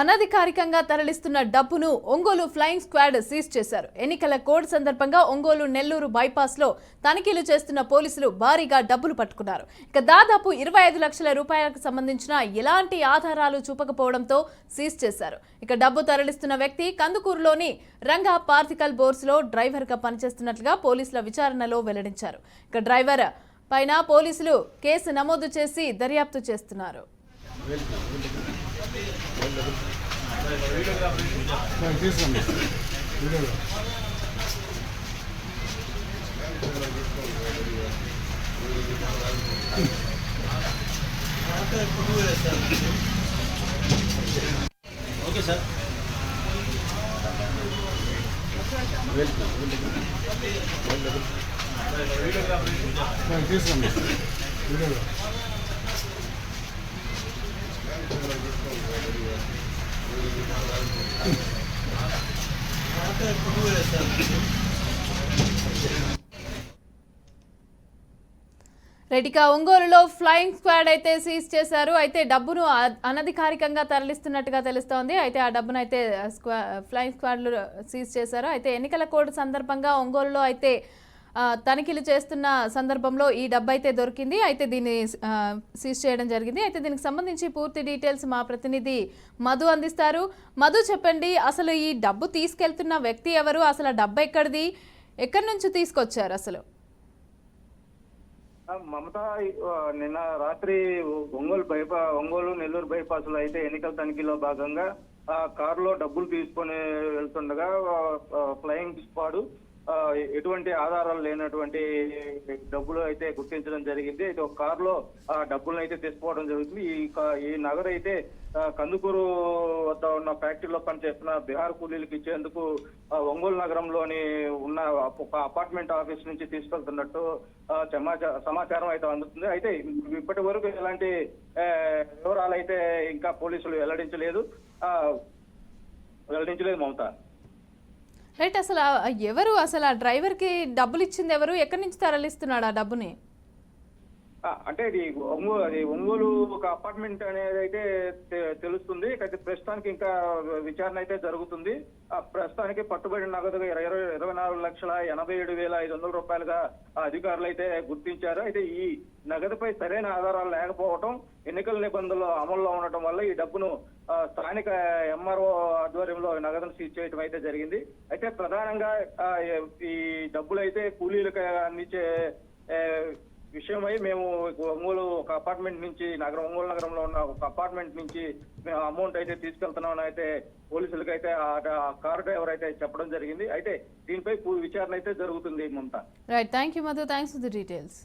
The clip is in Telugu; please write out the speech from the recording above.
అనధికారికంగా తరలిస్తున్న డబ్బును ఒంగోలు ఫ్లయింగ్ స్క్వాడ్ సీజ్ చేశారు. ఎన్నికల కోడ్ సందర్భంగా ఒంగోలు నెల్లూరు బైపాస్ లో తనిఖీలు చేస్తున్న పోలీసులు భారీగా డబ్బులు పట్టుకున్నారు. ఇక దాదాపు 25 లక్షల రూపాయలకు సంబంధించిన ఎలాంటి ఆధారాలు చూపకపోవడంతో సీజ్ చేశారు. ఇక డబ్బు తరలిస్తున్న వ్యక్తి కందుకూరులోని రంగా పార్టికల్ బోర్స్ లో డ్రైవర్ గా పనిచేస్తున్నట్లుగా పోలీసుల విచారణలో వెల్లడించారు. ఇక డ్రైవర్ పైన పోలీసులు కేసు నమోదు చేసి దర్యాప్తు చేస్తున్నారు. ఓకే సార్ తీసుకోండి. రెడ్డిగా ఒంగోలులో ఫ్లయింగ్ స్క్వాడ్ అయితే సీజ్ చేశారు. అయితే డబ్బును అనధికారికంగా తరలిస్తున్నట్టుగా తెలుస్తోంది. అయితే ఆ డబ్బును అయితే ఫ్లయింగ్ స్క్వాడ్లు సీజ్ చేశారు. అయితే ఎన్నికల కోడ్ సందర్భంగా ఒంగోలులో అయితే తనిఖీలు చేస్తున్న సందర్భంలో ఈ డబ్బు అయితే దొరికింది. అయితే దీన్ని సీజ్ చేయడం జరిగింది. అయితే దీనికి సంబంధించి పూర్తి డీటెయిల్స్ మా ప్రతినిధి మధు అందిస్తారు. మధు, చెప్పండి, అసలు ఈ డబ్బు తీసుకెళ్తున్న వ్యక్తి ఎవరు, అసలు ఆ డబ్బు ఎక్కడిది, ఎక్కడి నుంచి తీసుకొచ్చారు అసలు? మమత, నిన్న రాత్రి ఒంగోలు నెల్లూరు బైపాస్ లో అయితే ఎన్నికల తనిఖీలో భాగంగా కారులో డబ్బులు తీసుకొని వెళ్తుండగా ఫ్లయింగ్ స్క్వాడ్ ఎటువంటి ఆధారాలు లేనటువంటి డబ్బులు అయితే గుర్తించడం జరిగింది. అయితే ఒక కారులో డబ్బులను అయితే తీసుకోవడం జరుగుతుంది. ఈ నగదు అయితే కందుకూరు వద్ద ఉన్న ఫ్యాక్టరీలో పనిచేస్తున్న బీహార్ కూలీలకు ఇచ్చేందుకు ఒంగోలు నగరంలోని ఉన్న ఒక అపార్ట్మెంట్ ఆఫీస్ నుంచి తీసుకెళ్తున్నట్టు సమాచారం అయితే అందుతుంది. అయితే ఇప్పటి వరకు ఎలాంటి వివరాలు అయితే ఇంకా పోలీసులు వెల్లడించలేదు మమత. రైట్, అసలు ఎవరు, అసలు ఆ డ్రైవర్కి డబ్బులు ఇచ్చింది ఎవరు, ఎక్కడి నుంచి తరలిస్తున్నాడు ఆ డబ్బుని? అంటే ఇది ఒంగోలు ఒక అపార్ట్మెంట్ అనేది అయితే తెలుస్తుంది. అయితే ప్రస్తుతానికి ఇంకా విచారణ అయితే జరుగుతుంది. ప్రస్తుతానికి పట్టుబడిన నగదుగా 24,87,500 రూపాయలుగా అధికారులు అయితే గుర్తించారు. అయితే ఈ నగదుపై సరైన ఆధారాలు లేకపోవడం, ఎన్నికల నిబంధనలు అమల్లో ఉండటం వల్ల ఈ డబ్బును స్థానిక ఎంఆర్ఓ ఆధ్వర్యంలో నగదును సీజ్ చేయడం అయితే జరిగింది. అయితే ప్రధానంగా ఈ డబ్బులు అయితే కూలీలకు అందించే విషయమై మేము ఒంగోలు ఒక అపార్ట్మెంట్ నుంచి ఒంగోలు నగరంలో ఉన్న ఒక అపార్ట్మెంట్ నుంచి మేము అమౌంట్ అయితే తీసుకెళ్తున్నామని అయితే పోలీసులకు అయితే ఆ కారు డ్రైవర్ అయితే చెప్పడం జరిగింది. అయితే దీనిపై విచారణ అయితే జరుగుతుంది Mamata. Right, thank you Madhu, thanks for the details.